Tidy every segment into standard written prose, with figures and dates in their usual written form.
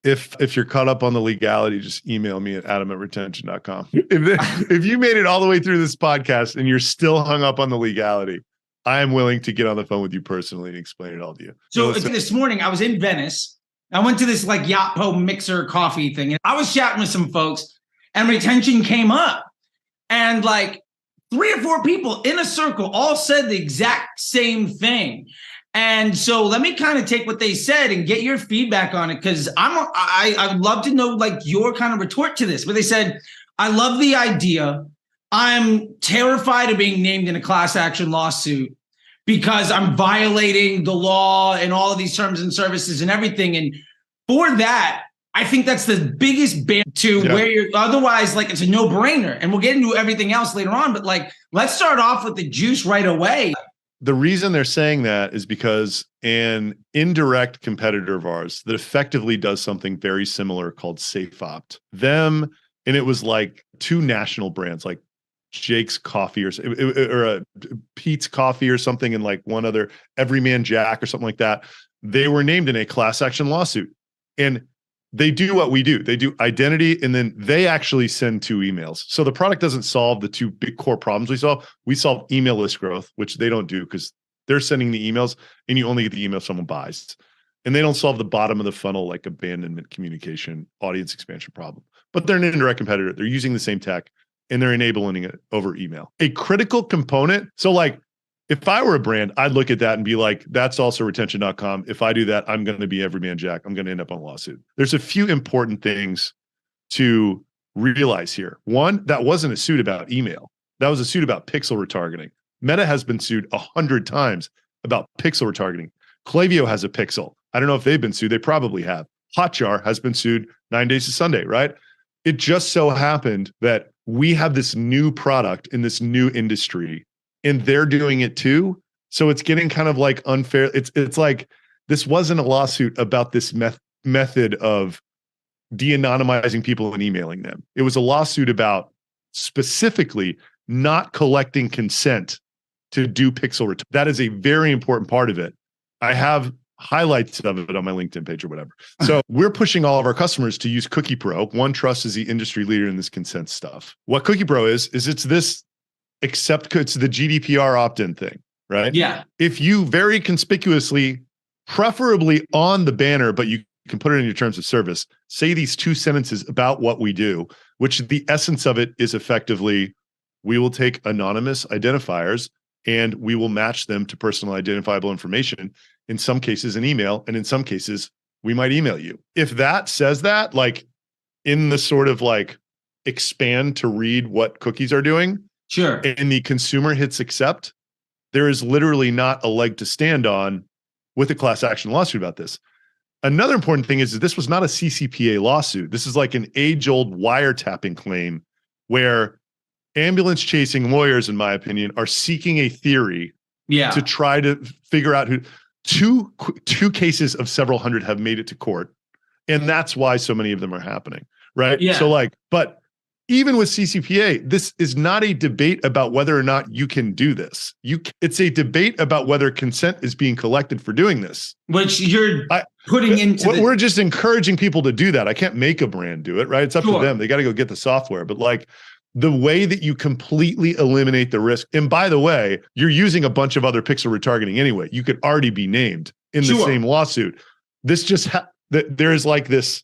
if you're caught up on the legality, just email me at adam@retention.com. If you made it all the way through this podcast and you're still hung up on the legality, I am willing to get on the phone with you personally and explain it all to you. So this morning I was in Venice. I went to this like Yotpo mixer coffee thing, and I was chatting with some folks, and retention came up, and like 3 or 4 people in a circle all said the exact same thing. And so let me kind of take what they said and get your feedback on it, because I'd love to know like your kind of retort to this. But they said, I love the idea. I'm terrified of being named in a class action lawsuit because I'm violating the law and all of these terms and services and everything. And for that, I think that's the biggest barrier to where you're otherwise like it's a no-brainer. And we'll get into everything else later on. But like, let's start off with the juice right away. The reason they're saying that is because an indirect competitor of ours that effectively does something very similar called SafeOpt, and it was like 2 national brands like Jake's Coffee or Pete's Coffee or something, and like one other Everyman Jack or something like that. They were named in a class action lawsuit, and they do what we do. They do identity, and then they actually send 2 emails. So the product doesn't solve the 2 big core problems we solve. We solve email list growth, which they don't do because they're sending the emails and you only get the email if someone buys. And they don't solve the bottom of the funnel, like abandonment, communication, audience expansion problem. But they're an indirect competitor. They're using the same tech and they're enabling it over email. A critical component. So like, if I were a brand, I'd look at that and be like, that's also retention.com. If I do that, I'm going to be Everyman Jack. I'm going to end up on a lawsuit. There's a few important things to realize here. One, that wasn't a suit about email. That was a suit about pixel retargeting. Meta has been sued 100 times about pixel retargeting. Klaviyo has a pixel. I don't know if they've been sued. They probably have. Hotjar has been sued 9 days to Sunday, right? It just so happened that we have this new product in this new industry, and they're doing it too. So it's getting kind of like unfair. It's like, this wasn't a lawsuit about this method of de-anonymizing people and emailing them. It was a lawsuit about specifically not collecting consent to do pixel return. That is a very important part of it. I have highlights of it on my LinkedIn page or whatever. So we're pushing all of our customers to use Cookie Pro. OneTrust is the industry leader in this consent stuff. What Cookie Pro is it's this it's the GDPR opt-in thing, right? Yeah. If you very conspicuously, preferably on the banner, but you can put it in your terms of service, say these 2 sentences about what we do, which the essence of it is effectively, we will take anonymous identifiers and we will match them to personal identifiable information, in some cases an email, and in some cases we might email you. If that says that, like in the sort of like expand to read what cookies are doing, sure, and the consumer hits accept, there is literally not a leg to stand on with a class action lawsuit about this. Another important thing is that this was not a CCPA lawsuit. This is like an age-old wiretapping claim where ambulance chasing lawyers, in my opinion, are seeking a theory to try to figure out who. Two cases of several hundred have made it to court, and that's why so many of them are happening, right? Yeah. So like, but even with CCPA, this is not a debate about whether or not you can do this. It's a debate about whether consent is being collected for doing this. Which you're putting into we're just encouraging people to do that. I can't make a brand do it, right? It's up to them. They got to go get the software. But like the way that you completely eliminate the risk, and by the way, you're using a bunch of other pixel retargeting anyway. You could already be named in the same lawsuit. This just there's like this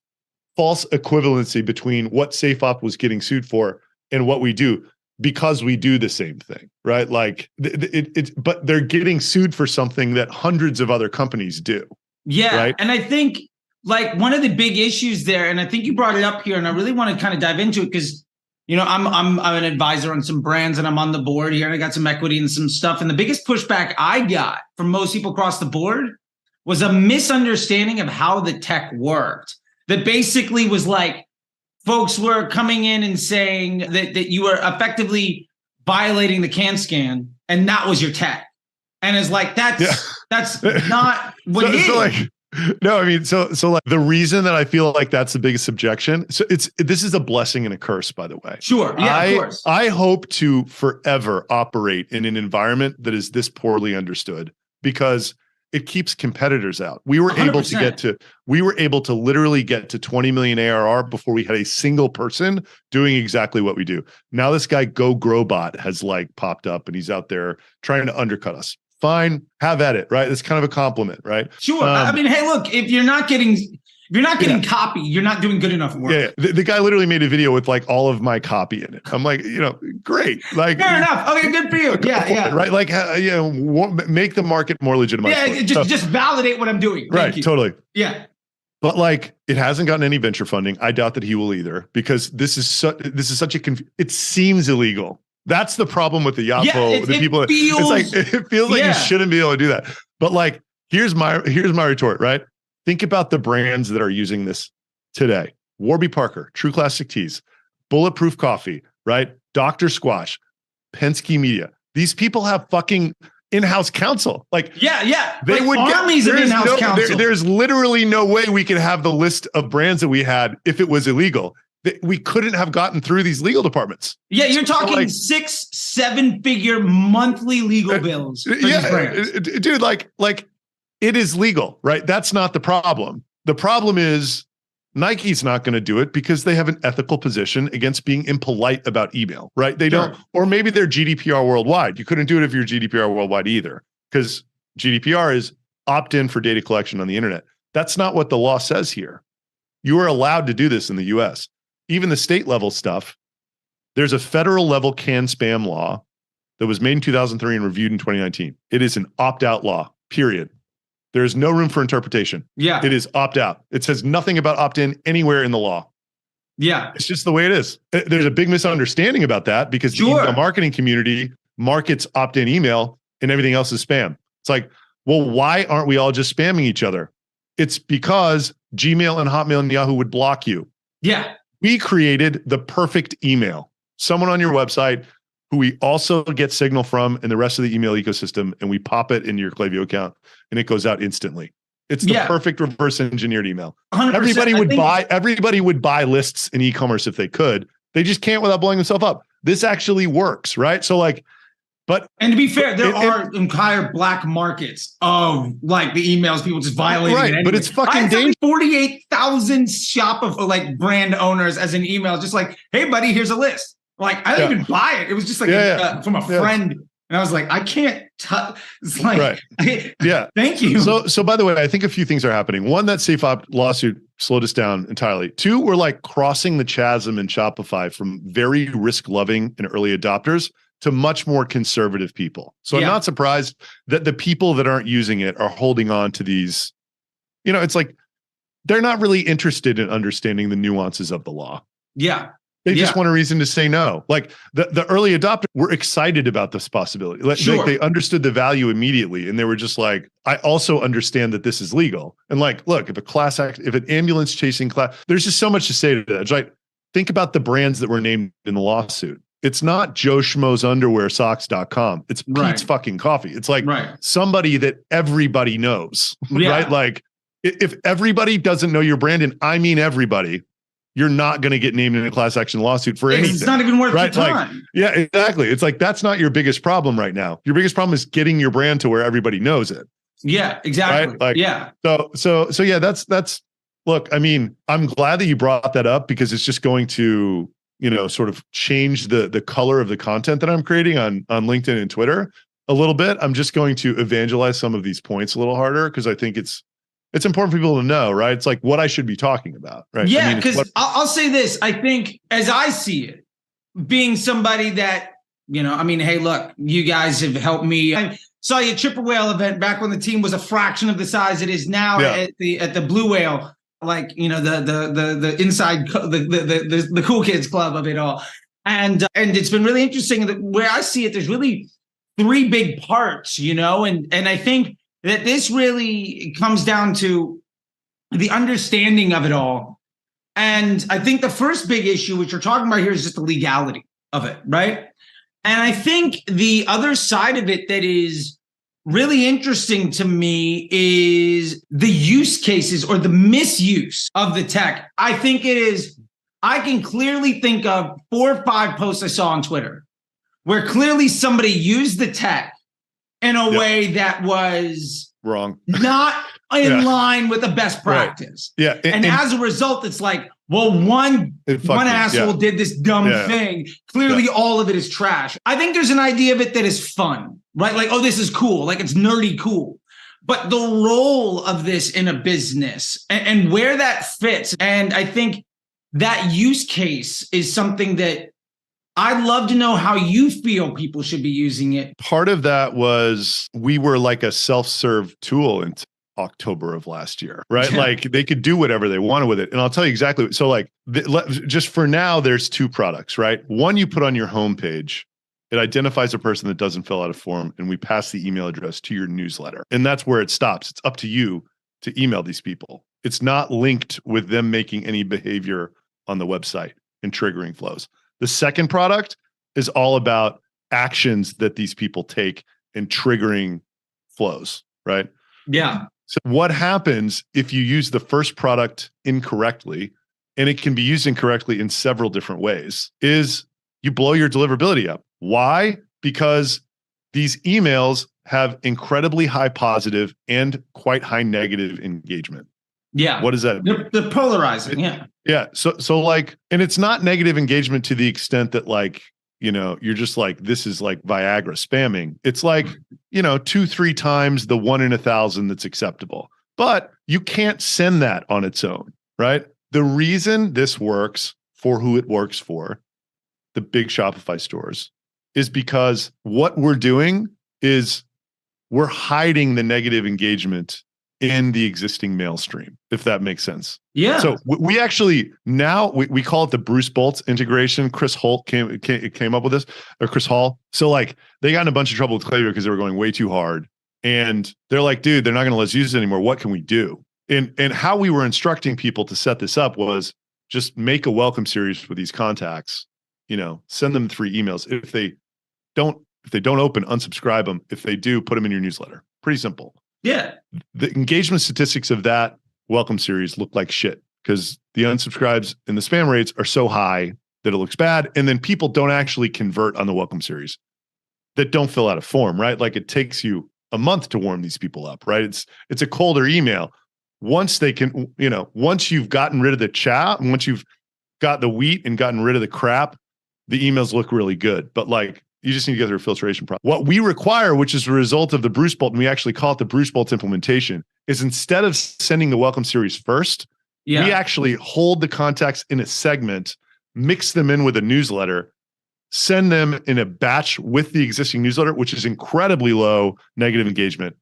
false equivalency between what SafeOpt was getting sued for and what we do, because we do the same thing, right? Like but they're getting sued for something that hundreds of other companies do. Yeah. Right? And I think like one of the big issues there, and I think you brought it up here, and I really want to kind of dive into it because, you know, I'm an advisor on some brands and I'm on the board here and I got some equity and some stuff. And the biggest pushback I got from most people across the board was a misunderstanding of how the tech worked. That basically was like, folks were coming in and saying that you were effectively violating the can scan, and that was your tech. And it's like, that's not what it is. So like, no, I mean, so like the reason that I feel like that's the biggest objection. So this is a blessing and a curse, by the way. Sure. Yeah, of course. I hope to forever operate in an environment that is this poorly understood, because it keeps competitors out. We were able to 100%. literally get to 20 million ARR before we had a single person doing exactly what we do. Now this guy Go Growbot has like popped up and he's out there trying to undercut us. Fine, have at it, right? It's kind of a compliment, right? Sure. I mean, hey, look, if you're not getting copy, you're not doing good enough work. Yeah. The guy literally made a video with like all of my copy in it. I'm like, great. Like, fair enough. Okay, good for you. Yeah. Right. Like, make the market more legitimized. Yeah, just validate what I'm doing. Thank you. Totally. Yeah. But like, it hasn't gotten any venture funding. I doubt that he will either, because this is such a it seems illegal. That's the problem with the Yapo. It feels like you shouldn't be able to do that. But like, here's my retort, right? Think about the brands that are using this today. Warby Parker, True Classic Teas, Bulletproof Coffee, right? Dr. Squash, Penske Media. These people have fucking in-house counsel. Like, they would armies of in-house counsel. There's literally no way we could have the list of brands that we had if it was illegal. We couldn't have gotten through these legal departments. Yeah, you're talking 6-7 figure monthly legal bills for these brands. Dude, like it is legal, right? That's not the problem. The problem is Nike's not going to do it because they have an ethical position against being impolite about email, right? They don't, or maybe they're GDPR worldwide. You couldn't do it if you're GDPR worldwide either, because GDPR is opt-in for data collection on the internet. That's not what the law says here. You are allowed to do this in the US. Even the state level stuff, there's a federal level CAN spam law that was made in 2003 and reviewed in 2019. It is an opt-out law, period. There's no room for interpretation. Yeah. It is opt-out. It says nothing about opt-in anywhere in the law. Yeah. It's just the way it is. There's a big misunderstanding about that because the email marketing community markets opt-in email and everything else is spam. It's like, well, why aren't we all just spamming each other? It's because Gmail and Hotmail and Yahoo would block you. Yeah. We created the perfect email. Someone on your website who we also get signal from in the rest of the email ecosystem, and we pop it into your Klaviyo account, and it goes out instantly. It's the perfect reverse engineered email. 100%. Everybody would buy lists in e-commerce if they could. They just can't without blowing themselves up. This actually works, right? So like, and to be fair, there are entire black markets of like the emails people just violating. Right, anyway. But it's fucking dangerous. 48,000 Shopify like brand owners as an email, just like, hey buddy, here's a list. Like I didn't even buy it. It was just like from a friend. And I was like, I can't touch. It's like, thank you. So by the way, I think a few things are happening. One, that SafeOpt lawsuit slowed us down entirely. Two, we're like crossing the chasm in Shopify from very risk loving and early adopters to much more conservative people. So I'm not surprised that the people that aren't using it are holding on to these, it's like, they're not really interested in understanding the nuances of the law. Yeah. They just want a reason to say no. Like the early adopters were excited about this possibility. Like they understood the value immediately. And they were just like, I also understand that this is legal. And like, look, if an ambulance chasing class, there's just so much to say to that. It's like, think about the brands that were named in the lawsuit. It's not Joe Schmo's underwear socks.com. It's Pete's fucking coffee. It's like somebody that everybody knows, right? Like if everybody doesn't know your brand, and I mean everybody, you're not going to get named in a class action lawsuit for anything. It's not even worth your time. Like, exactly. It's like, that's not your biggest problem right now. Your biggest problem is getting your brand to where everybody knows it. Yeah, exactly. Right? Like, So yeah, that's, look, I mean, I'm glad that you brought that up because it's just going to, sort of change the color of the content that I'm creating on LinkedIn and Twitter a little bit. I'm just going to evangelize some of these points a little harder because I think it's important for people to know, right? It's like what I should be talking about, right? Yeah, because I'll say this. I think as I see it, being somebody that, hey, look, you guys have helped me. I saw you at Triple Whale event back when the team was a fraction of the size it is now at the Blue Whale. Like, the inside, the cool kids club of it all. And it's been really interesting that where I see it, there's really three big parts, and I think that this really comes down to the understanding of it all. And I think the first big issue, which we're talking about here, is just the legality of it, right? And I think the other side of it that is really interesting to me is the use cases or the misuse of the tech. I think I can clearly think of 4 or 5 posts I saw on Twitter where clearly somebody used the tech in a way that was Wrong. Not in line with the best practice. Right. Yeah. And as a result, it's like, well, one asshole did this dumb thing. Clearly, all of it is trash. I think there's an idea of it that is fun, right? Like, oh, this is cool. Like, it's nerdy cool. But the role of this in a business and where that fits, and I think that use case is something that I'd love to know how you feel people should be using it. Part of that was we were like a self-serve tool in October of last year, right? Like they could do whatever they wanted with it. And I'll tell you exactly. So like just for now, there's two products, right? One you put on your homepage. It identifies a person that doesn't fill out a form, and we pass the email address to your newsletter. And that's where it stops. It's up to you to email these people. It's not linked with them making any behavior on the website and triggering flows. The second product is all about actions that these people take and triggering flows, right? Yeah. So what happens if you use the first product incorrectly, and it can be used incorrectly in several different ways, is you blow your deliverability up. Why? Because these emails have incredibly high positive and quite high negative engagement. Yeah. What does that mean? They're polarizing. Yeah. Yeah. So like, and it's not negative engagement to the extent that like, you're just like, this is like Viagra spamming. It's like, 2-3 times the 1 in 1,000 that's acceptable. But you can't send that on its own, right? The reason this works for who it works for, the big Shopify stores, is because what we're doing is we're hiding the negative engagement in the existing mail stream, if that makes sense. Yeah. So we actually now we call it the Bruce Boltz integration. Chris Holt came up with this, or Chris Hall. So like they got in a bunch of trouble with Klaviyo because they were going way too hard, and they're like, dude, they're not going to let us use it anymore. What can we do? And how we were instructing people to set this up was just make a welcome series with these contacts. Send them 3 emails. If they don't open, unsubscribe them. If they do, put them in your newsletter. Pretty simple. Yeah. The engagement statistics of that welcome series look like shit because the unsubscribes and the spam rates are so high that it looks bad. And then people don't actually convert on the welcome series that don't fill out a form, right? Like it takes you a month to warm these people up, right? It's a colder email. Once they can, once you've gotten rid of the chat and once you've got the wheat and gotten rid of the crap, the emails look really good. But like, you just need to go through a filtration process. What we require, which is a result of the Bruce Boltz, and we actually call it the Bruce Boltz implementation, is instead of sending the welcome series first, we actually hold the contacts in a segment, mix them in with a newsletter, send them in a batch with the existing newsletter, which is incredibly low negative engagement.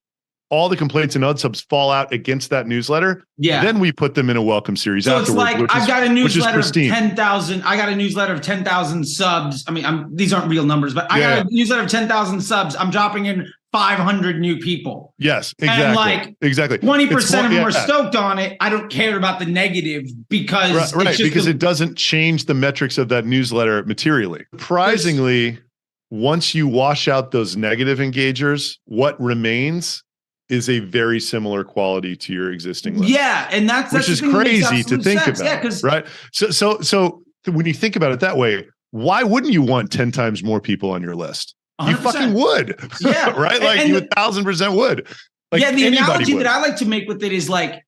All the complaints and unsubs fall out against that newsletter. Yeah. Then we put them in a welcome series. So it's like I've got a newsletter of 10,000. I got a newsletter of 10,000 subs. I mean, these aren't real numbers, but I got a newsletter of 10,000 subs. I'm dropping in 500 new people. Yes, exactly. And like exactly 20% of them are stoked on it. I don't care about the negative because because it doesn't change the metrics of that newsletter materially. Surprisingly, once you wash out those negative engagers, what remains is a very similar quality to your existing list. Yeah, and that's which is crazy to think about. Yeah, right. So when you think about it that way, why wouldn't you want 10 times more people on your list? 100%. You fucking would. Yeah. Right? Like you 1,000% would. Like the analogy that I like to make with it is like,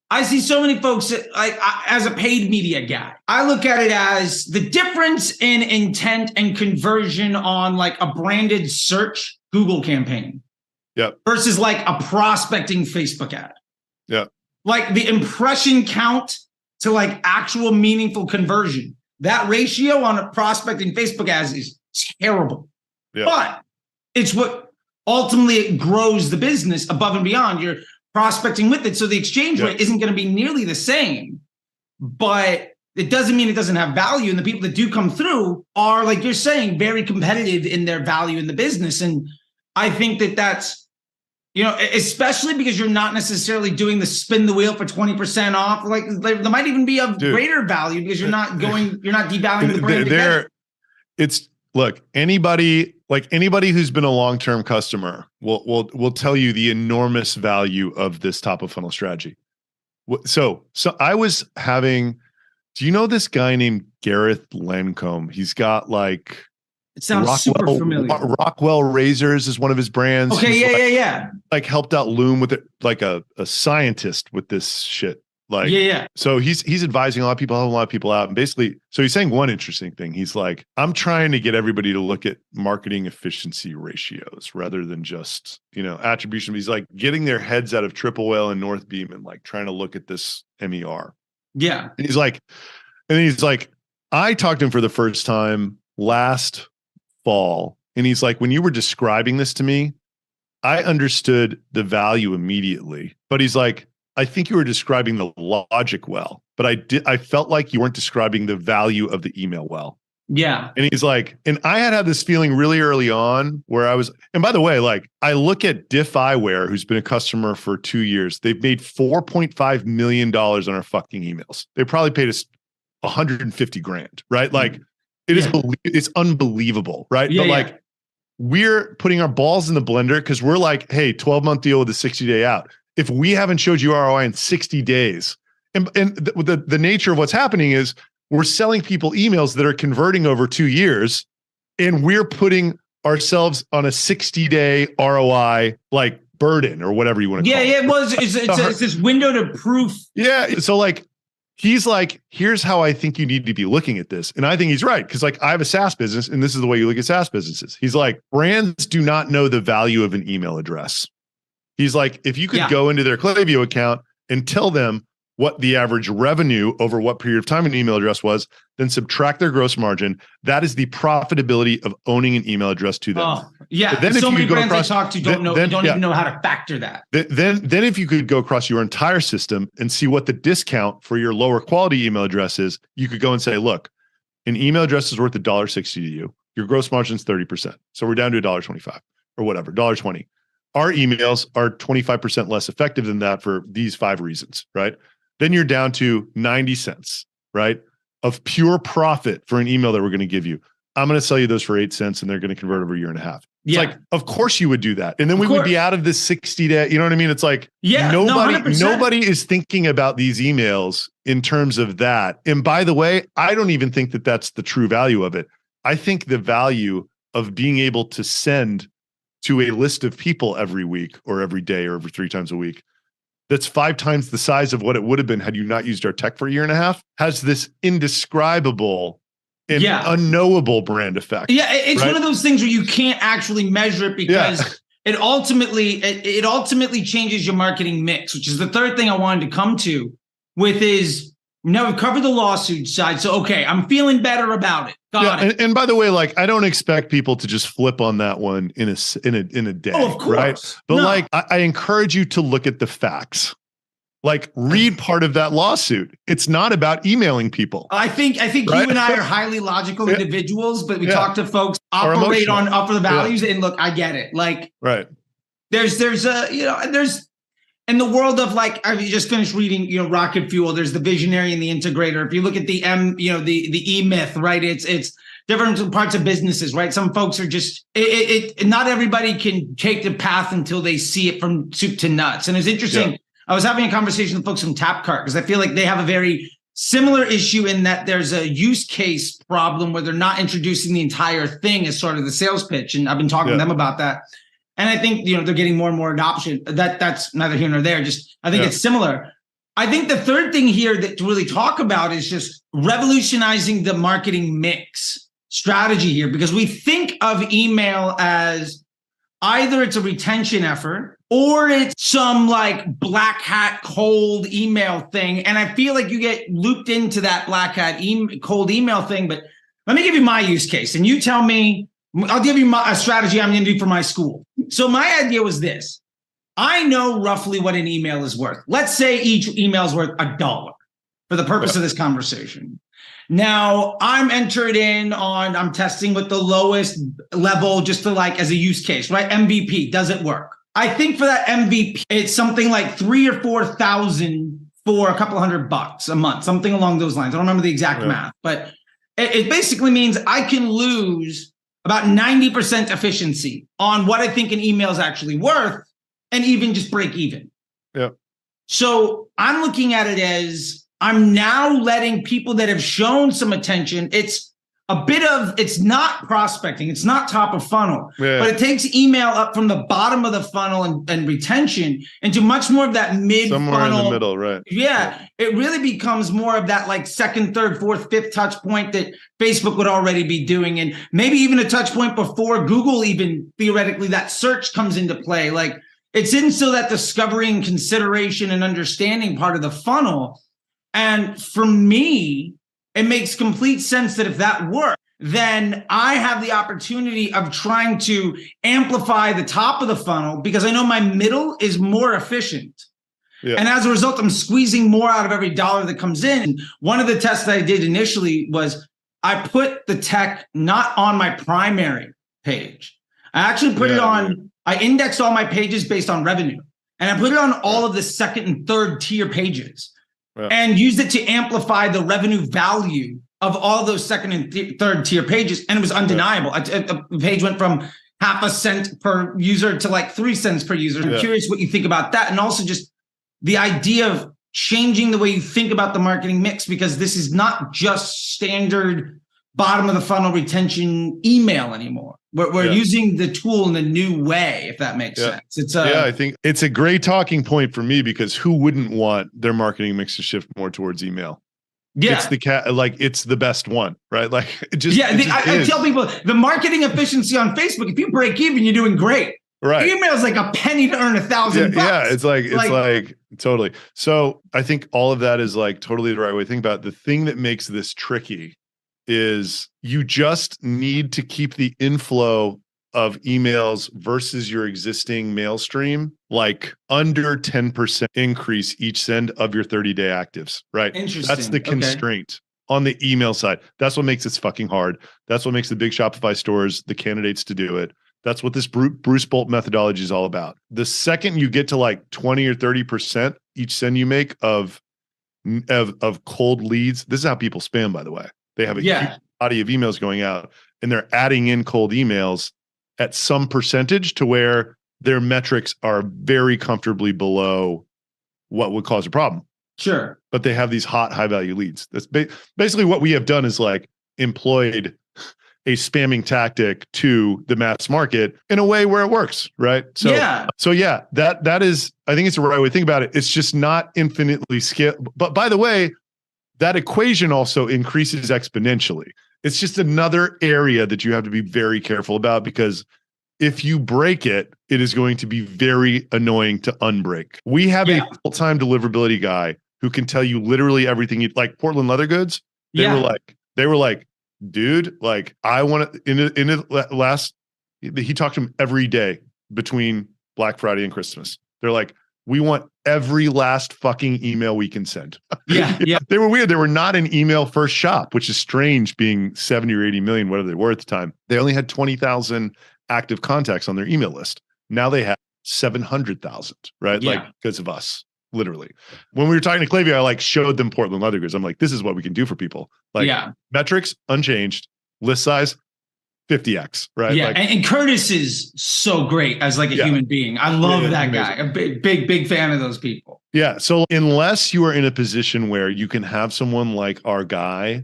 I see so many folks as a paid media guy. I look at it as the difference in intent and conversion on like a branded search Google campaign. Yep. Versus like a prospecting Facebook ad. Yeah. Like the impression count to like actual meaningful conversion. That ratio on a prospecting Facebook ads is terrible. Yep. But it's what ultimately grows the business above and beyond. You're prospecting with it. So the exchange rate isn't going to be nearly the same. But it doesn't mean it doesn't have value. And the people that do come through are, like you're saying, very competitive in their value in the business. And I think that that's, especially because you're not necessarily doing the spin the wheel for 20% off. Like there might even be of greater value because you're not devaluing the brand. Look, anybody who's been a long-term customer will tell you the enormous value of this top of funnel strategy. So I was having, do you know this guy named Gareth Lancome? He's got like It sounds super familiar. Rockwell Razors is one of his brands. Okay, He's yeah. Like helped out Loom with it, like a scientist with this shit. Like, yeah. So he's advising a lot of people, helping a lot of people out. And basically, so he's saying one interesting thing. He's like, I'm trying to get everybody to look at marketing efficiency ratios rather than just, attribution. He's like getting their heads out of Triple Whale and North Beam and like trying to look at this MER. Yeah. And he's like, I talked to him for the first time last fall. And he's like, when you were describing this to me, I understood the value immediately. But he's like, I think you were describing the logic well, but I felt like you weren't describing the value of the email well. Yeah. And he's like, and I had this feeling really early on where I was, and by the way, like I look at Diff Eyewear, who's been a customer for 2 years. They've made $4.5 million on our fucking emails. They probably paid us $150,000, right? Like it's unbelievable, right? Yeah, but like we're putting our balls in the blender because we're like, hey, 12-month deal with a 60-day out. If we haven't showed you ROI in 60 days, and the nature of what's happening is we're selling people emails that are converting over 2 years, and we're putting ourselves on a 60-day ROI like burden or whatever you want to call it. Yeah, it's this window to proof. Yeah. So like, he's like, here's how I think you need to be looking at this. And I think he's right. Cause like I have a SaaS business and this is the way you look at SaaS businesses. He's like, brands do not know the value of an email address. He's like, if you could go into their Klaviyo account and tell them what the average revenue over what period of time an email address was, then subtract their gross margin. That is the profitability of owning an email address to them. Oh, yeah. Then so many brands I talk to don't even know how to factor that. Then if you could go across your entire system and see what the discount for your lower quality email address is, you could go and say, look, an email address is worth $1.60 to you. Your gross margin is 30%. So we're down to $1.25 or whatever, $1.20. Our emails are 25% less effective than that for these 5 reasons, right? Then you're down to 90 cents, right? Of pure profit for an email that we're going to give you. I'm going to sell you those for 8 cents and they're going to convert over a year and a half. It's like, of course you would do that. And then we would be out of this 60-day, you know what I mean? It's like, nobody is thinking about these emails in terms of that. And by the way, I don't even think that that's the true value of it. I think the value of being able to send to a list of people every week or every day or every 3 times a week, that's 5 times the size of what it would have been had you not used our tech for a year and a half, has this indescribable and unknowable brand effect. Yeah, it's one of those things where you can't actually measure it because it ultimately changes your marketing mix, which is the third thing I wanted to come to with is, now we've covered the lawsuit side. So, okay, I'm feeling better about it. Got it. And by the way, like, I don't expect people to just flip on that one in a day. Oh, of course. Right? But like, I encourage you to look at the facts. Like, read part of that lawsuit. It's not about emailing people. I think you and I are highly logical individuals, but we talk to folks, operate on upper values, and look, I get it. Like, there's in the world of like, I just finished reading, Rocket Fuel. There's the visionary and the integrator. If you look at the the E-Myth, right? It's different parts of businesses, right? Some folks are just not everybody can take the path until they see it from soup to nuts. And it's interesting. Yeah. I was having a conversation with folks from Tapcart because I feel like they have a very similar issue in that there's a use case problem where they're not introducing the entire thing as sort of the sales pitch. And I've been talking to them about that. And I think, they're getting more and more adoption. That's neither here nor there. Just, I think it's similar. I think the third thing here that to really talk about is just revolutionizing the marketing mix strategy here, because we think of email as either it's a retention effort or it's some like black hat cold email thing. And I feel like you get looped into that black hat cold email thing. But let me give you my use case and you tell me, I'll give you a strategy I'm going to do for my school. So my idea was this. I know roughly what an email is worth. Let's say each email is worth $1 for the purpose of this conversation. Now I'm entered in on, I'm testing with the lowest level just to like as a use case, right? MVP, does it work? I think for that MVP, it's something like 3,000 or 4,000 for a couple $100 a month, something along those lines. I don't remember the exact math, but it basically means I can lose about 90% efficiency on what I think an email is actually worth and even just break even. Yeah. So I'm looking at it as I'm now letting people that have shown some attention. a bit of, it's not prospecting, it's not top of funnel, Yeah. but it takes email up from the bottom of the funnel and retention into much more of that mid funnel. Somewhere in the middle, right? Yeah, it really becomes more of that like second, third, fourth, fifth touch point that Facebook would already be doing. And maybe even a touch point before Google, even theoretically, that search comes into play. Like it's in still that discovery and consideration and understanding part of the funnel. And for me, it makes complete sense that if that works, then I have the opportunity of trying to amplify the top of the funnel because I know my middle is more efficient. Yeah. And as a result, I'm squeezing more out of every dollar that comes in. One of the tests that I did initially was I put the tech not on my primary page. I actually put it on, I indexed all my pages based on revenue. And I put it on all of the second and third tier pages. And used it to amplify the revenue value of all those second and third tier pages. And it was undeniable. A page went from half a cent per user to like 3 cents per user. I'm curious what you think about that. And also just the idea of changing the way you think about the marketing mix, because this is not just standard bottom of the funnel retention email anymore. We're using the tool in a new way, if that makes sense. It's I think it's a great talking point for me because who wouldn't want their marketing mix to shift more towards email? Yeah, it's it's the best one, right? Like it just I tell people the marketing efficiency on Facebook. If you break even, you're doing great. Right, email is like a penny to earn $1,000. Yeah, it's like totally. So I think all of that is like totally the right way to think about it. The thing that makes this tricky is you just need to keep the inflow of emails versus your existing mail stream like under 10% increase each send of your 30-day actives, right? Interesting. That's the constraint on the email side. That's what makes this fucking hard. That's what makes the big Shopify stores the candidates to do it. That's what this Bruce Bolt methodology is all about. The second you get to like 20 or 30% each send you make of cold leads, this is how people spam, by the way. They have a huge body of emails going out and they're adding in cold emails at some percentage to where their metrics are very comfortably below what would cause a problem. Sure. But they have these hot, high value leads. That's basically what we have done is like employed a spamming tactic to the mass market in a way where it works, right? So that is, I think it's the right way to think about it. It's just not infinitely scalable. But by the way, that equation also increases exponentially. It's just another area that you have to be very careful about because if you break it, it is going to be very annoying to unbreak. We have a full-time deliverability guy who can tell you literally everything. Like Portland Leather Goods, they were like, dude, like I want to. He talked to him every day between Black Friday and Christmas. They're like, we want every last fucking email we can send. Yeah. They were weird. They were not an email first shop, which is strange being 70 or 80 million, whatever they were at the time. They only had 20,000 active contacts on their email list. Now they have 700,000, right? Yeah. Like because of us, literally. When we were talking to Clavia, I like showed them Portland Leather Goods. I'm like, this is what we can do for people. Like metrics unchanged, list size 50x, right? Yeah, like, and Curtis is so great as like a human being. I love that guy. A big fan of those people. Yeah. So unless you are in a position where you can have someone like our guy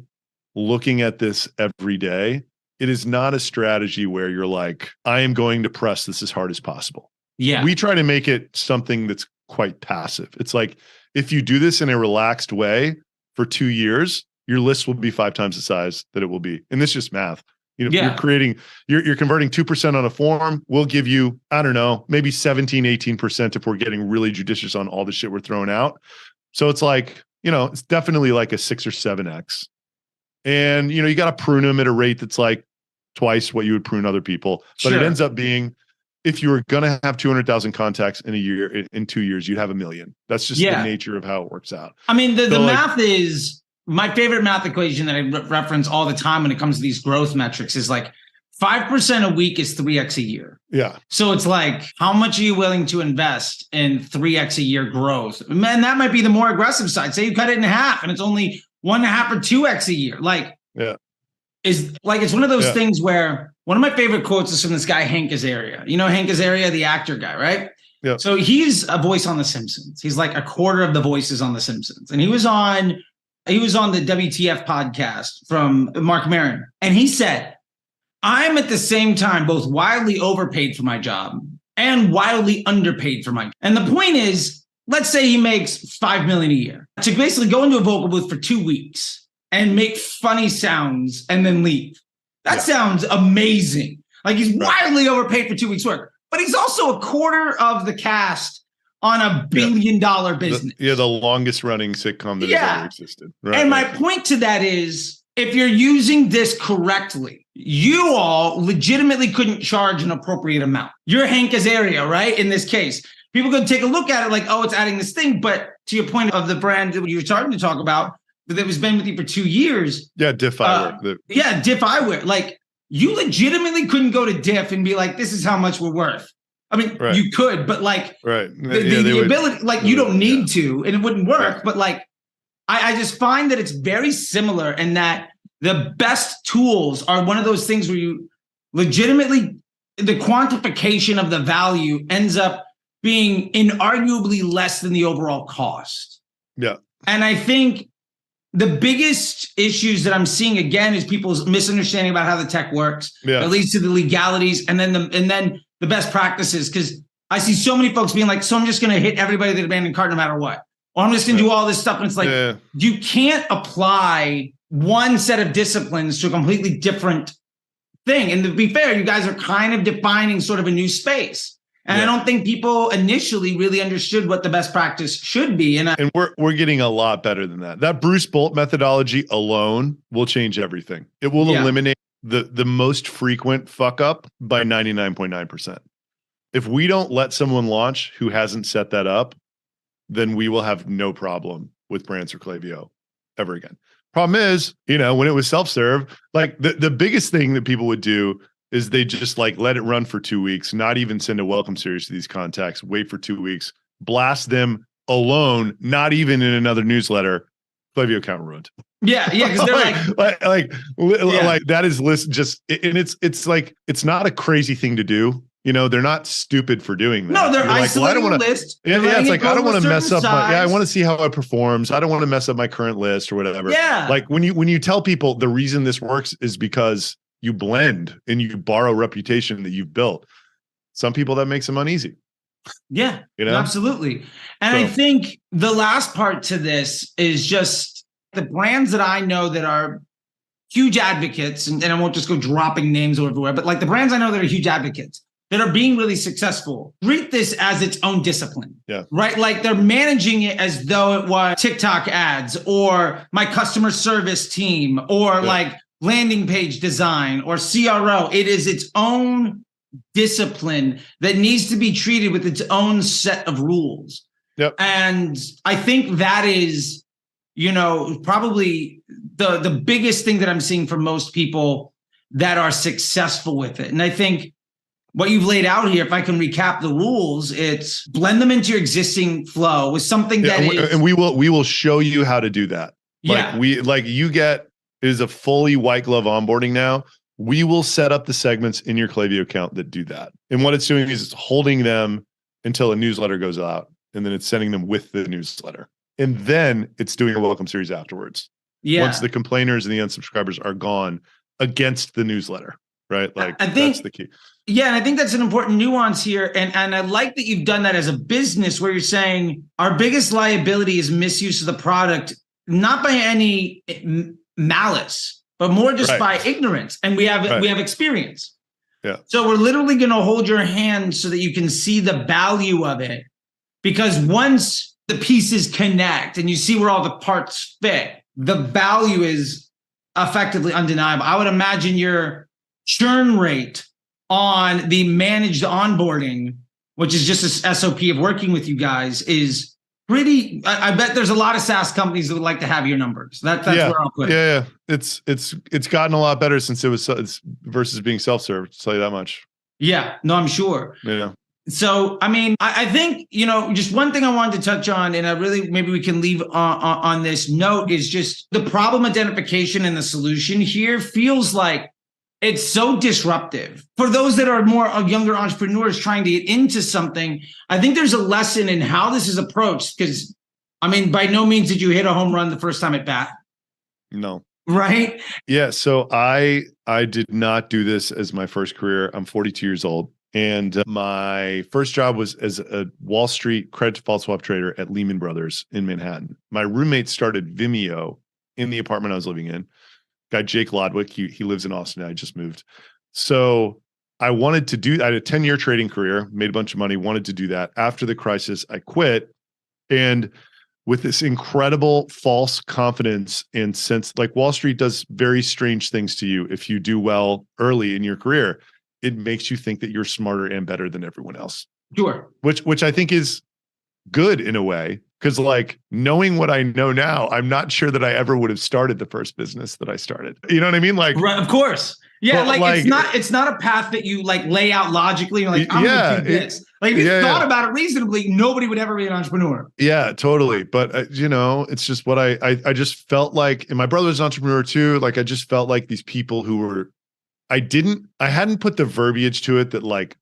looking at this every day, it is not a strategy where you're like, I am going to press this as hard as possible. Yeah. We try to make it something that's quite passive. It's like, if you do this in a relaxed way for 2 years, your list will be 5 times the size that it will be. And this is just math. You know, you're converting 2% on a form. We'll give you, I don't know, maybe 17, 18% if we're getting really judicious on all the shit we're throwing out. So it's like, it's definitely like a 6 or 7x. And, you got to prune them at a rate that's like twice what you would prune other people. But it ends up being, if you were going to have 200,000 contacts in a year, in 2 years, you'd have 1 million. That's just the nature of how it works out. I mean, the math is, my favorite math equation that I reference all the time when it comes to these growth metrics is like 5% a week is 3x a year. Yeah. So it's like, how much are you willing to invest in 3x a year growth? Man, that might be the more aggressive side. Say you cut it in half and it's only 1.5 or 2x a year. Like, it's one of those things where one of my favorite quotes is from this guy, Hank Azaria. You know Hank Azaria, the actor guy, right? Yeah. So he's a voice on The Simpsons. He's like a quarter of the voices on The Simpsons. And he was on He was on the WTF podcast from Mark Maron. And he said, I'm at the same time both wildly overpaid for my job and wildly underpaid for my job. And the point is, let's say he makes $5 million a year to basically go into a vocal booth for 2 weeks and make funny sounds and then leave. That sounds amazing. Like he's wildly overpaid for 2 weeks work, but he's also a quarter of the cast on $1 billion business. The longest running sitcom that has ever existed. Right, and my point to that is, if you're using this correctly, you all legitimately couldn't charge an appropriate amount. You're Hank Azaria, right? In this case, people could take a look at it like, oh, it's adding this thing. But to your point of the brand that you were starting to talk about, that was been with you for 2 years. Yeah, Diff Eyewear. Diff Eyewear. Like, you legitimately couldn't go to Diff and be like, this is how much we're worth. I mean, you could, but like the ability, like you don't need to, and it wouldn't work. Right. But like, I just find that it's very similar, and that the best tools are one of those things where you legitimately, the quantification of the value ends up being inarguably less than the overall cost. Yeah. And I think the biggest issues that I'm seeing again is people's misunderstanding about how the tech works. Yeah. It leads to the legalities, and then the best practices, because I see so many folks being like, so I'm just going to hit everybody that abandoned cart no matter what. Or I'm just going to do all this stuff. And it's like, you can't apply one set of disciplines to a completely different thing. And to be fair, you guys are kind of defining sort of a new space. And I don't think people initially really understood what the best practice should be. And we're getting a lot better than that. That Bruce Bolt methodology alone will change everything. It will eliminate the most frequent fuck up by 99.9%. If we don't let someone launch who hasn't set that up, then we will have no problem with Brands or Klaviyo ever again. Problem is, when it was self-serve, like the biggest thing that people would do is they just like let it run for 2 weeks, not even send a welcome series to these contacts, wait for 2 weeks, blast them alone, not even in another newsletter. Klaviyo account ruined. Yeah, because they're like that is just, and it's like, it's not a crazy thing to do. They're not stupid for doing that. No, they're isolating the list. It's like, I don't want to mess up I want to see how it performs. I don't want to mess up my current list or whatever. Yeah. Like when you tell people the reason this works is because you blend and you borrow reputation that you've built. Some people that makes them uneasy. Yeah, absolutely. And I think the last part to this is just the brands that I know that are huge advocates, and I won't just go dropping names everywhere, but like the brands I know that are huge advocates that are being really successful, treat this as its own discipline. Yeah. Right? Like they're managing it as though it was TikTok ads or my customer service team or like landing page design or CRO. It is its own discipline that needs to be treated with its own set of rules. Yep. And I think that is, probably the biggest thing that I'm seeing from most people that are successful with it. And I think what you've laid out here, if I can recap the rules, it's blend them into your existing flow with something that is. And we will show you how to do that. It is a fully white glove onboarding now. We will set up the segments in your Klaviyo account that do that. And what it's doing is it's holding them until a newsletter goes out, and then it's sending them with the newsletter. And then it's doing a welcome series afterwards. Yeah. Once the complainers and the unsubscribers are gone against the newsletter, right? Like I think that's the key. Yeah, and I think that's an important nuance here. And I like that you've done that as a business where you're saying our biggest liability is misuse of the product, not by any malice, but more just by ignorance. And we have experience. Yeah. So we're literally going to hold your hand so that you can see the value of it. Because once the pieces connect and you see where all the parts fit, the value is effectively undeniable. I would imagine your churn rate on the managed onboarding, which is just a SOP of working with you guys, is pretty. I bet there's a lot of SaaS companies that would like to have your numbers. That's where I'll put it. Yeah, it's gotten a lot better since it's versus being self-serve. I'll tell you that much. Yeah, no, I'm sure. Yeah. So, I mean, I think, just one thing I wanted to touch on, and maybe we can leave on this note, is just the problem identification and the solution here feels like it's so disruptive. For those that are more younger entrepreneurs trying to get into something, I think there's a lesson in how this is approached, because I mean, by no means did you hit a home run the first time at bat, No. right? Yeah. So I did not do this as my first career. I'm 42 years old. And my first job was as a Wall Street credit default swap trader at Lehman Brothers in Manhattan. My roommate started Vimeo in the apartment I was living in. Guy Jake Lodwick, he lives in Austin. I just moved. So I had a 10-year trading career, made a bunch of money, wanted to do that. After the crisis, I quit. And with this incredible false confidence and sense, like Wall Street does very strange things to you if you do well early in your career. It makes you think that you're smarter and better than everyone else. Sure. Which I think is good in a way, because like knowing what I know now, I'm not sure that I ever would have started the first business that I started. You know what I mean? Like, right, of course. Yeah, like it's not a path that you like lay out logically. You're like, I'm gonna do this. Like if you thought about it reasonably, nobody would ever be an entrepreneur. Yeah, totally. But it's just what I just felt like, and my brother's an entrepreneur too. Like I just felt like these people who were, I hadn't put the verbiage to it that like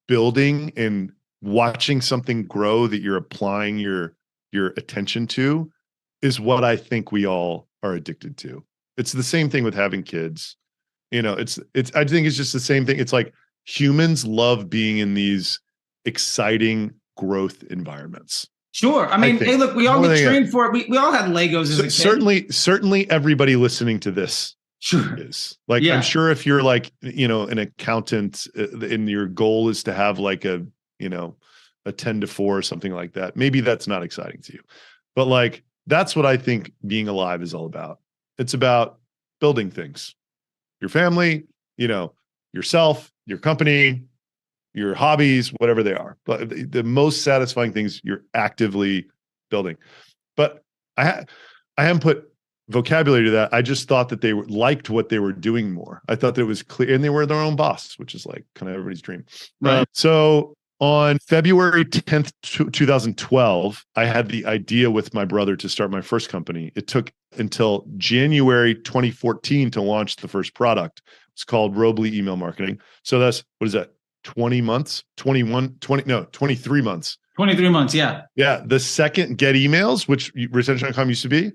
building and watching something grow that you're applying your attention to is what I think we all are addicted to. It's the same thing with having kids. It's I think it's just the same thing. It's like humans love being in these exciting growth environments. Sure. I mean, hey, look, we all get trained for it. We all had Legos as a kid. Certainly everybody listening to this is like, I'm sure if you're like, an accountant and your goal is to have like a 10 to 4 or something like that, maybe that's not exciting to you. But like, that's what I think being alive is all about. It's about building things, your family, yourself, your company, your hobbies, whatever they are. But the most satisfying things you're actively building. But I haven't put vocabulary to that. I just thought that they liked what they were doing more. I thought that it was clear, and they were their own boss, which is like kind of everybody's dream. Right. So on February 10th, 2012, I had the idea with my brother to start my first company. It took until January 2014 to launch the first product. It's called Robley Email Marketing. So that's, what is that? 20 months, 23 months. 23 months. Yeah. Yeah. The second Get Emails, which retention.com used to be,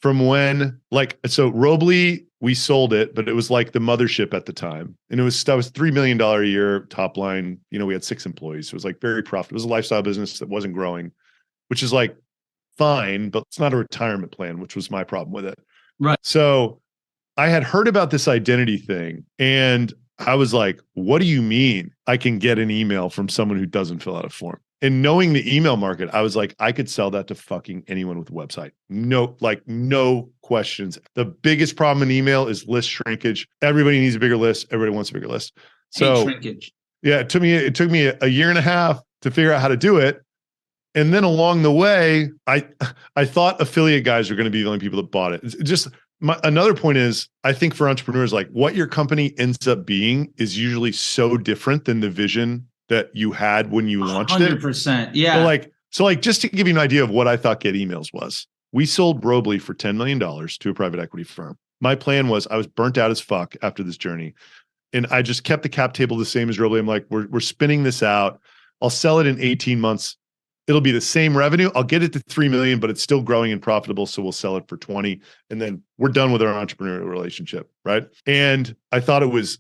from when, so Robley, we sold it, but it was like the mothership at the time. And that was $3 million a year top line. We had 6 employees. So it was like very profitable. It was a lifestyle business that wasn't growing, which is like fine, but it's not a retirement plan, which was my problem with it. Right. So I had heard about this identity thing, and I was like, what do you mean I can get an email from someone who doesn't fill out a form? And knowing the email market, I was like, I could sell that to fucking anyone with a website. No questions. The biggest problem in email is list shrinkage. Everybody needs a bigger list. Everybody wants a bigger list. So shrinkage. Yeah, it took me a year and a half to figure out how to do it. And then along the way, I thought affiliate guys were going to be the only people that bought it. It's just another point is, I think for entrepreneurs, like what your company ends up being is usually so different than the vision that you had when you launched 100%, it. Yeah. So just to give you an idea of what I thought Get Emails was, we sold Robley for $10 million to a private equity firm. My plan was, I was burnt out as fuck after this journey, and I just kept the cap table the same as Robley. I'm like, we're spinning this out. I'll sell it in 18 months. It'll be the same revenue. I'll get it to 3 million, but it's still growing and profitable. So we'll sell it for 20. And then we're done with our entrepreneurial relationship. Right. And I thought it was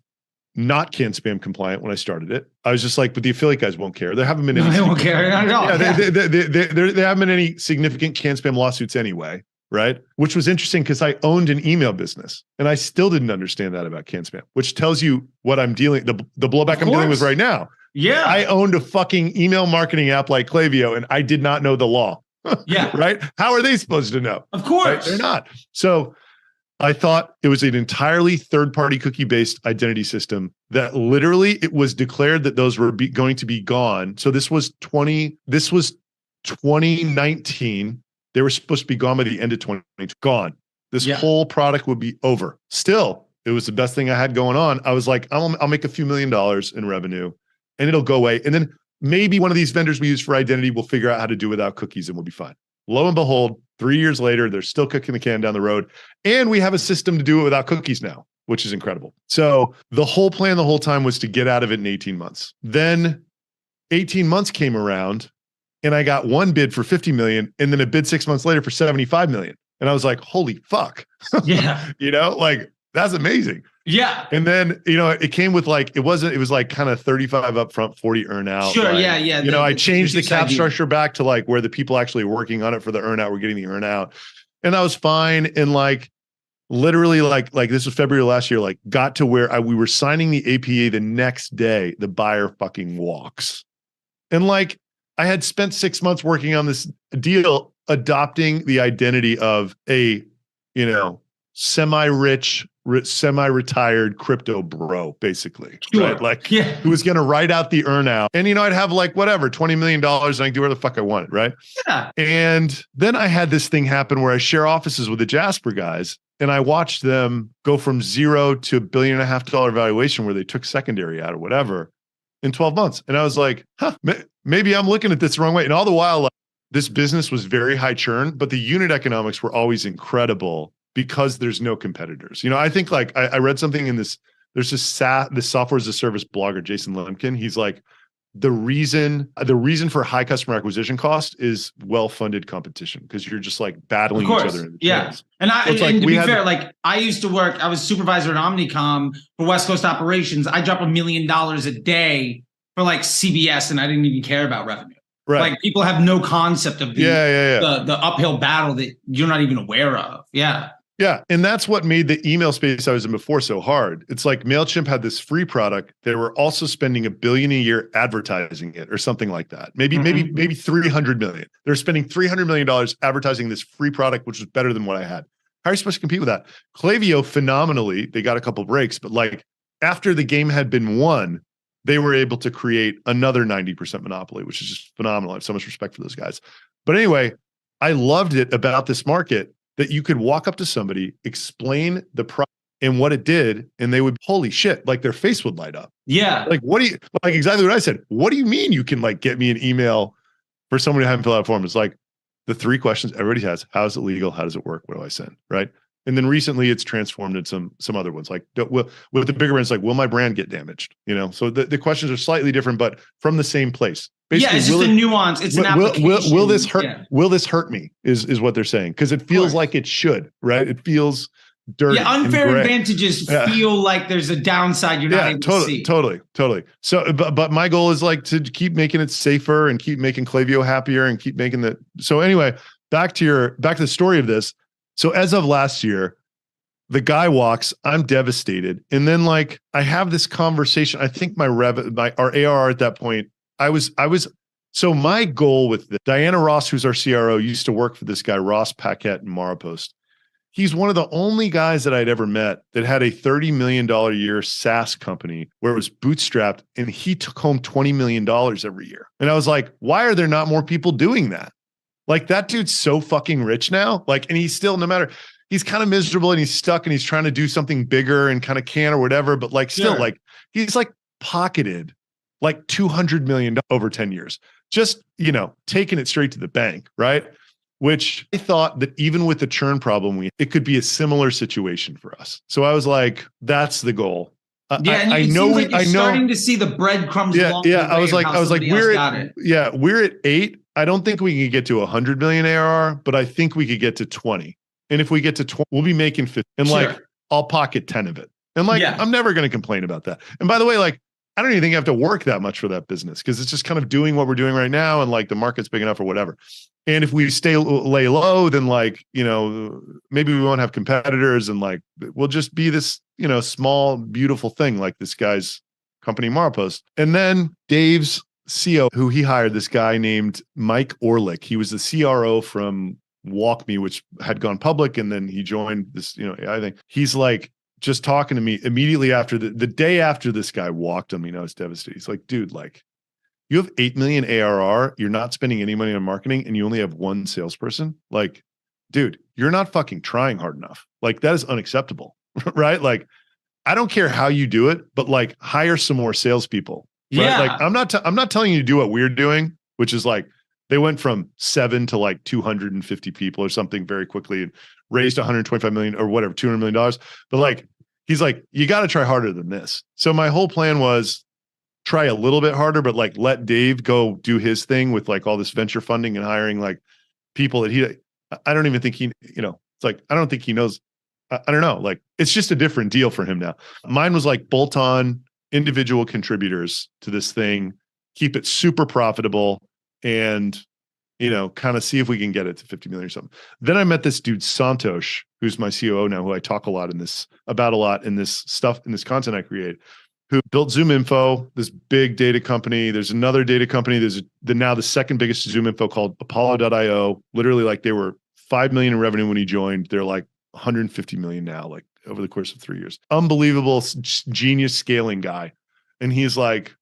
not can spam compliant when I started it. I was just like, but the affiliate guys won't care. There haven't been any. They won't care. Not at all. There haven't been any significant can spam lawsuits anyway. Right. Which was interesting because I owned an email business and I still didn't understand that about can spam, which tells you what I'm dealing, the blowback I'm dealing with right now. Yeah. I owned a fucking email marketing app like Klaviyo, and I did not know the law. Yeah. Right. How are they supposed to know? Of course. Right? They're not. So I thought it was an entirely third-party cookie-based identity system that literally it was declared that those were going to be gone. So this was 2019. They were supposed to be gone by the end of 2020. Gone. This whole product would be over. Still, it was the best thing I had going on. I was like, I'll make a few $1 million in revenue and it'll go away. And then maybe one of these vendors we use for identity will figure out how to do without cookies and we'll be fine. Lo and behold, 3 years later, they're still kicking the can down the road. And we have a system to do it without cookies now, which is incredible. So the whole plan the whole time was to get out of it in 18 months. Then 18 months came around and I got one bid for 50 million and then a bid 6 months later for 75 million. And I was like, holy fuck. Yeah. Like that's amazing. Yeah. And then, it came with like, it was like kind of 35 upfront, 40 earn out. Sure. Like, Yeah. I changed the cap idea. structure back to like where the people actually working on it for the earn out were getting the earn out. And that was fine. And like, literally like this was February last year, like got to where we were signing the APA the next day, the buyer fucking walks. And like, I had spent 6 months working on this deal, adopting the identity of a, semi-rich, semi-retired crypto bro, basically. Sure. Right? Like who was going to write out the earnout. And, I'd have like whatever, $20 million and I could do whatever the fuck I wanted. Right. Yeah. And then I had this thing happen where I share offices with the Jasper guys and I watched them go from 0 to $1.5 billion valuation where they took secondary out or whatever in 12 months. And I was like, maybe I'm looking at this the wrong way. And all the while, like, this business was very high churn, but the unit economics were always incredible because there's no competitors. I think like I read something in this, there's this software as a service blogger, Jason Lemkin. He's like, the reason for high customer acquisition cost is well-funded competition because you're just like battling each other in the channels. And to be fair, like I used to work, I was supervisor at Omnicom for West Coast operations. I drop $1 million a day for like CBS and I didn't even care about revenue. Right. Like people have no concept of the uphill battle that you're not even aware of. Yeah. Yeah. And that's what made the email space I was in before so hard. It's like MailChimp had this free product. They were also spending $1 billion a year advertising it or something like that. Maybe 300 million. They're spending $300 million advertising this free product, which was better than what I had. How are you supposed to compete with that? Klaviyo, phenomenally, they got a couple breaks, but like after the game had been won, they were able to create another 90% monopoly, which is just phenomenal. I have so much respect for those guys. But anyway, I loved it about this market that you could walk up to somebody, explain the product and what it did, and they would, holy shit, like their face would light up. Yeah. Like, like exactly what I said. What do you mean you can like get me an email for somebody to have fill out a form? It's like the 3 questions everybody has. How is it legal? How does it work? What do I send? Right. And then recently it's transformed into some other ones. Like with the bigger brands, like, will my brand get damaged? So the questions are slightly different, but from the same place. Basically, it's just a nuance. It's an application. Will this hurt? Yeah. Will this hurt me? Is what they're saying because it feels like it should, right? It feels dirty. Yeah, unfair advantages feel like there's a downside you're not able to see. Totally. So, but my goal is like to keep making it safer and keep making Klaviyo happier and keep making the. So anyway, back to the story of this. So as of last year, the guy walks, I'm devastated. And then like, I have this conversation. I think our ARR at that point, so my goal with this, Diana Ross, who's our CRO, used to work for this guy, Ross Paquette in Marapost. He's one of the only guys that I'd ever met that had a $30 million a year SaaS company where it was bootstrapped and he took home $20 million every year. And I was like, why are there not more people doing that? Like that dude's so fucking rich now. Like, and he's still, no matter, he's kind of miserable and he's stuck and he's trying to do something bigger and kind of can or whatever. But like, still like, he's like pocketed like 200 million over 10 years, just, taking it straight to the bank. Right. Which I thought that even with the churn problem, it could be a similar situation for us. So I was like, that's the goal. I know. Like starting to see the breadcrumbs. Yeah. I was like, we're at 8. I don't think we can get to 100 million ARR, but I think we could get to 20. And if we get to 20, we'll be making 50. And like, I'll pocket 10 of it. And like, I'm never going to complain about that. And by the way, like, I don't even think I have to work that much for that business because it's just kind of doing what we're doing right now. And like the market's big enough or whatever. And if we lay low, then like, maybe we won't have competitors and like, we'll just be this, small, beautiful thing like this guy's company, Marapost. And then Dave's CO, who he hired, this guy named Mike Orlick. He was the CRO from WalkMe, which had gone public. And then he joined this, AI thing. He's like, just talking to me immediately after the day after this guy walked him, I was devastated. He's like, dude, like, you have 8 million ARR, you're not spending any money on marketing, and you only have 1 salesperson. Like, dude, you're not fucking trying hard enough. Like, that is unacceptable, right? Like, I don't care how you do it, but like, hire some more salespeople. Right? Yeah. Like, I'm not telling you to do what we're doing, which is like, they went from 7 to like 250 people or something very quickly and raised 125 million or whatever, $200 million. But like, he's like, you got to try harder than this. So my whole plan was try a little bit harder, but like let Dave go do his thing with like all this venture funding and hiring like people that I don't even think he, it's like, I don't think he knows. I don't know. Like, it's just a different deal for him now. Mine was like bolt on individual contributors to this thing, keep it super profitable, and, kind of see if we can get it to 50 million or something. Then I met this dude, Santosh, who's my COO now, who I talk about a lot in this stuff, in this content I create, who built Zoom Info, this big data company. There's another data company. There's now the second biggest Zoom Info called Apollo.io. Literally, like, they were 5 million in revenue when he joined. They're like 150 million now, like over the course of 3 years. Unbelievable genius scaling guy. And he's like,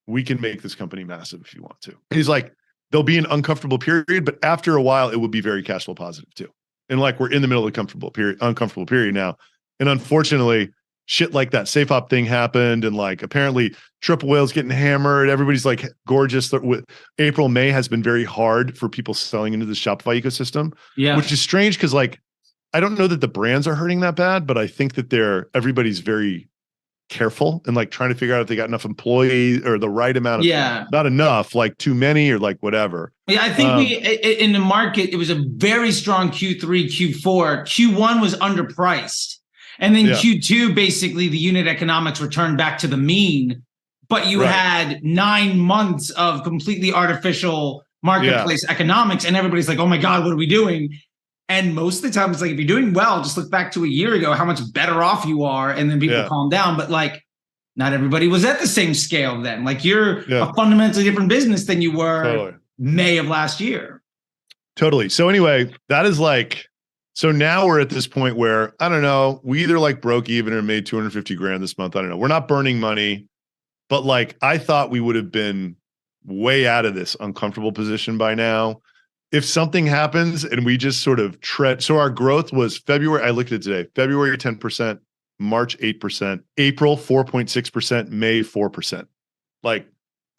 we can make this company massive if you want to. He's like, there'll be an uncomfortable period, but after a while, it will be very cash flow positive too. And like, we're in the middle of the uncomfortable period now. And unfortunately, shit like that SafeOp thing happened. And like, apparently triple whales getting hammered. Everybody's like gorgeous. April, May has been very hard for people selling into the Shopify ecosystem, which is strange. Cause like, I don't know that the brands are hurting that bad, but I think that everybody's very careful and like trying to figure out if they got enough employees or the right amount of, not enough, like too many or like whatever. Yeah, I think in the market, it was a very strong Q3, Q4. Q1 was underpriced. And then Q2, basically the unit economics returned back to the mean, but you had 9 months of completely artificial marketplace economics. And everybody's like, oh my God, what are we doing? And most of the time, it's like, if you're doing well, just look back to a year ago, how much better off you are. And then people calm down. But like, not everybody was at the same scale then. Like, you're a fundamentally different business than you were May of last year. Totally. So anyway, that is like, so now we're at this point where, I don't know, we either like broke even or made 250 grand this month. I don't know. We're not burning money, but like, I thought we would have been way out of this uncomfortable position by now. If something happens and we just sort of tread, so our growth was February, I looked at it today, February 10%, March 8%, April 4.6%, May 4%. Like,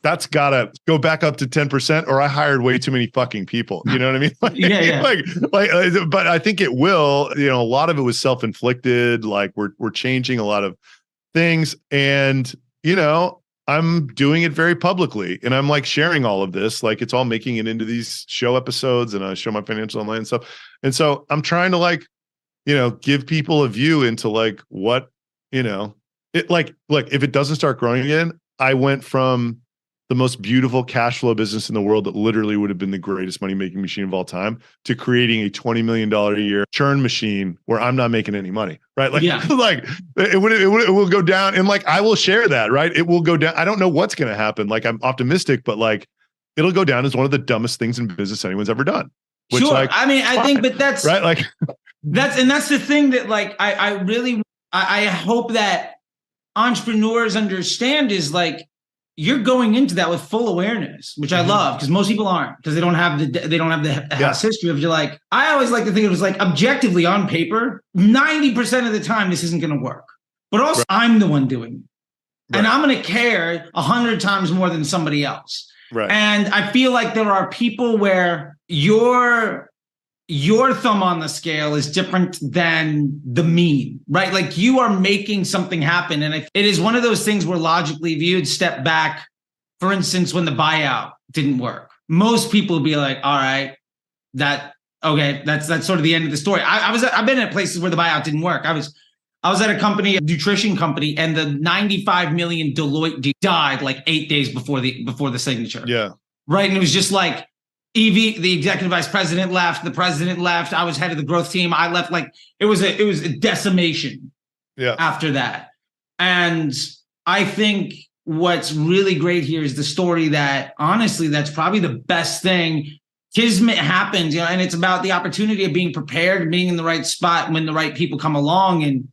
that's gotta go back up to 10%, or I hired way too many fucking people. You know what I mean? Like, but I think it will. A lot of it was self-inflicted. Like, we're changing a lot of things, and I'm doing it very publicly, and I'm like sharing all of this. Like, it's all making it into these show episodes, and I show my financial online and stuff. And so I'm trying to like, give people a view into like what, it like, look, if it doesn't start growing again, I went from the most beautiful cash flow business in the world that literally would have been the greatest money-making machine of all time to creating a $20 million a year churn machine where I'm not making any money, right? Like, like it will go down, and like, I will share that, right? It will go down. I don't know what's going to happen. Like, I'm optimistic, but like, it'll go down as one of the dumbest things in business anyone's ever done. Which, sure. Like, I mean, I think, but that's right. Like, that's the thing that like, I hope that entrepreneurs understand is like, you're going into that with full awareness, which I love, because most people aren't, because they don't have the past history of, you're like, I always like to think it was like, objectively on paper, 90% of the time, this isn't going to work, but also I'm the one doing it. And I'm going to care 100 times more than somebody else. Right. And I feel like there are people where your thumb on the scale is different than the mean, right? Like, you are making something happen. And it is one of those things where logically viewed, step back. For instance, when the buyout didn't work, most people would be like, all right, that's sort of the end of the story. I've been at places where the buyout didn't work. I was at a company, a nutrition company, and the 95 million Deloitte deal died like 8 days before the signature. Yeah. Right. And it was just like, Evie, the executive vice president, left. The president left. I was head of the growth team. I left. Like, it was a decimation. After that, and I think what's really great here is the story that, honestly, that's probably the best thing. Kismet happens, and it's about the opportunity of being prepared, being in the right spot when the right people come along, and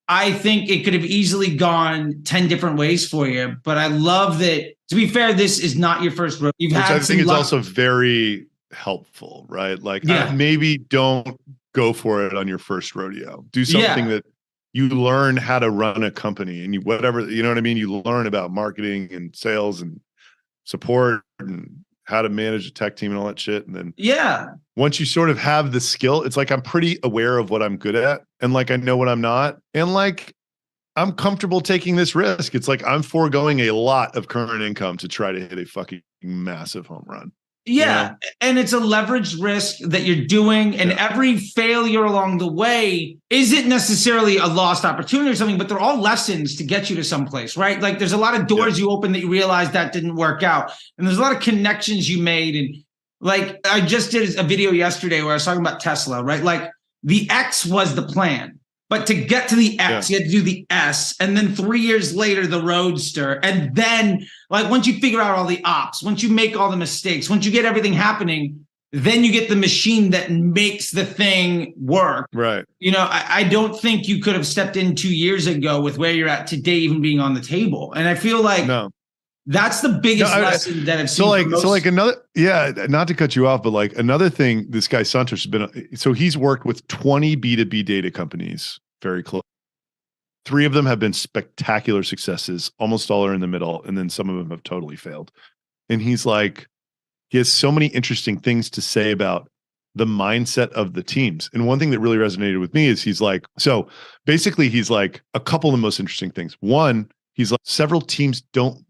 I think it could have easily gone 10 different ways for you, but I love that. To be fair, this is not your first rodeo. Which I think is also very helpful, right? Like, maybe don't go for it on your first rodeo. Do something that you learn how to run a company, and whatever, you know what I mean? You learn about marketing and sales and support and how to manage a tech team and all that shit. And then once you sort of have the skill, it's like, I'm pretty aware of what I'm good at, and like, I know what I'm not. And like, I'm comfortable taking this risk. It's like I'm foregoing a lot of current income to try to hit a fucking massive home run. Yeah. You know? And it's a leveraged risk that you're doing. And every failure along the way isn't necessarily a lost opportunity or something, but they're all lessons to get you to someplace, right? Like there's a lot of doors you open that you realize that didn't work out. And there's a lot of connections you made. And like I just did a video yesterday where I was talking about Tesla, right? Like the X was the plan. But to get to the X, you had to do the S. And then 3 years later, the Roadster. And then, like, once you figure out all the ops, once you make all the mistakes, once you get everything happening, then you get the machine that makes the thing work. Right. You know, I don't think you could have stepped in 2 years ago with where you're at today, even being on the table. And I feel like that's the biggest lesson that I've seen. So like another, not to cut you off, but like another thing, this guy Santosh has been, so he's worked with 20 B2B data companies very close. 3 of them have been spectacular successes. Almost all are in the middle. And then some of them have totally failed. And he's like, he has so many interesting things to say about the mindset of the teams. And one thing that really resonated with me is he's like, so basically he's like a couple of the most interesting things. One, he's like, several teams don't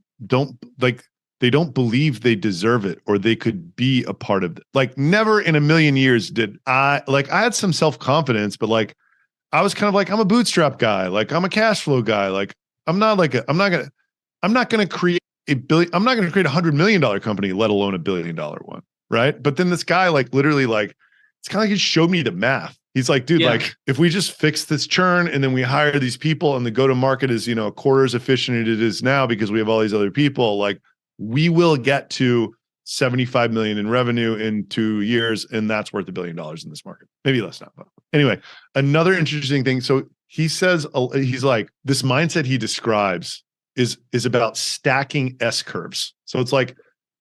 like, they don't believe they deserve it or they could be a part of it. Like never in a million years did I had some self-confidence, but like I was kind of like, I'm a bootstrap guy. Like I'm a cash flow guy. Like I'm not going to create $100 million company, let alone $1 billion one. Right. But then this guy, like literally like, it's kind of like he showed me the math. He's like, dude, like if we just fix this churn and then we hire these people and the go-to-market is, a quarter as efficient as it is now because we have all these other people, like we will get to 75 million in revenue in 2 years. And that's worth $1 billion in this market. Maybe less now. But anyway, another interesting thing. So he says, he's like, this mindset he describes is about stacking S curves. So it's like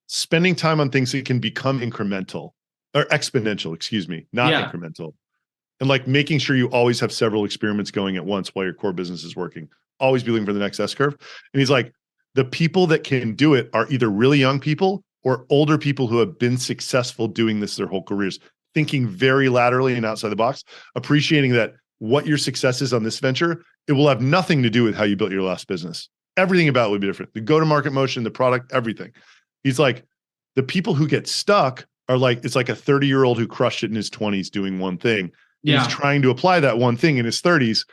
spending time on things that can become incremental or exponential, excuse me, not incremental. And like making sure you always have several experiments going at once while your core business is working, always be looking for the next S curve. And he's like, the people that can do it are either really young people or older people who have been successful doing this their whole careers, thinking very laterally and outside the box, appreciating that what your success is on this venture, it will have nothing to do with how you built your last business. Everything about it would be different. The go-to-market motion, the product, everything. He's like, the people who get stuck are like, it's like a 30-year-old who crushed it in his 20s doing one thing. He's trying to apply that one thing in his 30s.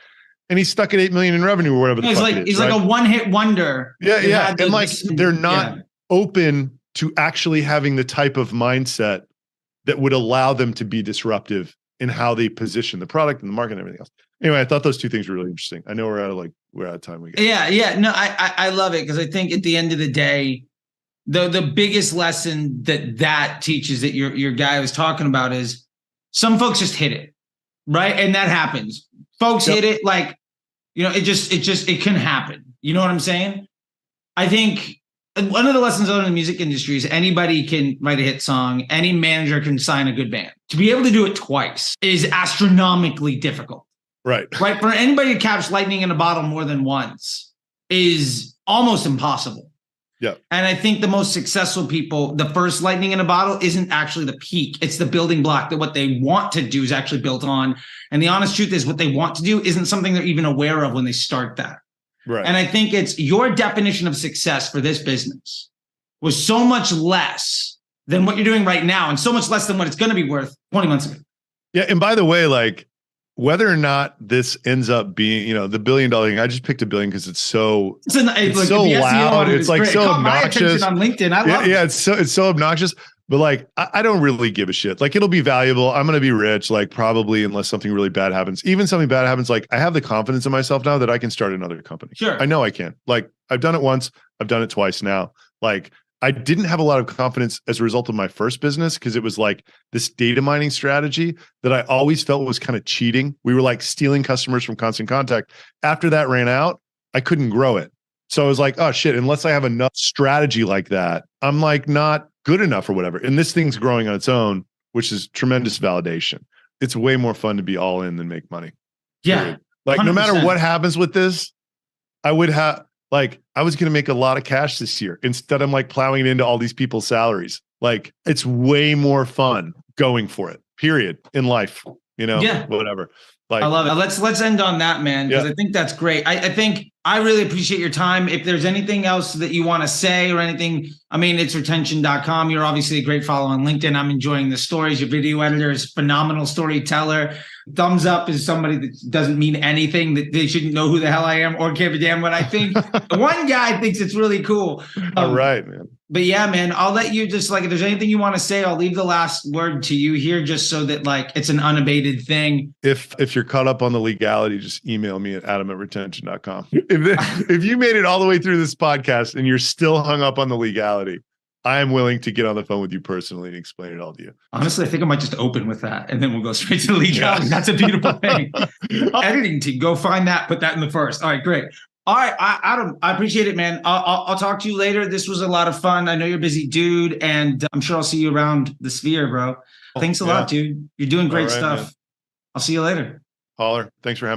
And he's stuck at 8 million in revenue or whatever the fuck it is. He's like a one-hit wonder. Yeah. And like, they're not open to actually having the type of mindset that would allow them to be disruptive in how they position the product and the market and everything else. Anyway, I thought those 2 things were really interesting. I know we're out of time. No, I love it because I think at the end of the day, the biggest lesson that teaches that your guy was talking about is some folks just hit it, right? And that happens. Folks hit it like, it can happen. You know what I'm saying? I think one of the lessons I learned in the music industry is anybody can write a hit song. Any manager can sign a good band. To be able to do it twice is astronomically difficult. Right. For anybody to catch lightning in a bottle more than once is almost impossible. Yeah. And I think the most successful people, the first lightning in a bottle isn't actually the peak. It's the building block that what they want to do is actually built on. And the honest truth is what they want to do isn't something they're even aware of when they start that. Right. And I think it's your definition of success for this business was so much less than what you're doing right now and so much less than what it's going to be worth 20 months ago. Yeah. And by the way, like whether or not this ends up being, the $1 billion thing, I just picked $1 billion because it's so loud. It's like so obnoxious on LinkedIn. I love it. Yeah. It's so obnoxious, but like, I don't really give a shit. Like it'll be valuable. I'm going to be rich, like probably unless something really bad happens. Even something bad happens. Like I have the confidence in myself now that I can start another company. Sure. I know I can. Like I've done it once. I've done it twice now. Like I didn't have a lot of confidence as a result of my first business because it was like this data mining strategy that I always felt was kind of cheating. We were like stealing customers from Constant Contact. After that ran out, I couldn't grow it. So I was like, oh shit, unless I have enough strategy like that, I'm like not good enough or whatever. And this thing's growing on its own, which is tremendous validation. It's way more fun to be all in than make money. Yeah. Period. Like 100%. No matter what happens with this, I would have like, I was going to make a lot of cash this year. Instead, I'm like plowing it into all these people's salaries. Like it's way more fun going for it, period, in life. Yeah. whatever. I love it. Let's end on that, man, because I think that's great. I think I really appreciate your time. If there's anything else that you want to say or anything, I mean, it's retention.com. You're obviously a great follow on LinkedIn. I'm enjoying the stories. Your video editor is a phenomenal storyteller. Thumbs up is somebody that doesn't mean anything, that they shouldn't know who the hell I am or give a damn what I think. One guy thinks it's really cool. All right, man. But yeah, man, I'll let you just if there's anything you want to say, I'll leave the last word to you here, just so that it's an unabated thing. If you're caught up on the legality, just email me at adam@retention.com. If you made it all the way through this podcast and you're still hung up on the legality, I am willing to get on the phone with you personally and explain it all to you. Honestly, I think I might just open with that and then we'll go straight to the legality. That's a beautiful thing. Editing team, go find that, put that in the first. All right, great. All right, Adam, I appreciate it, man. I'll talk to you later. This was a lot of fun. I know you're a busy dude, and I'm sure I'll see you around the sphere, bro. Thanks a lot, dude. You're doing great stuff. Man. I'll see you later. Holler. Thanks for having me.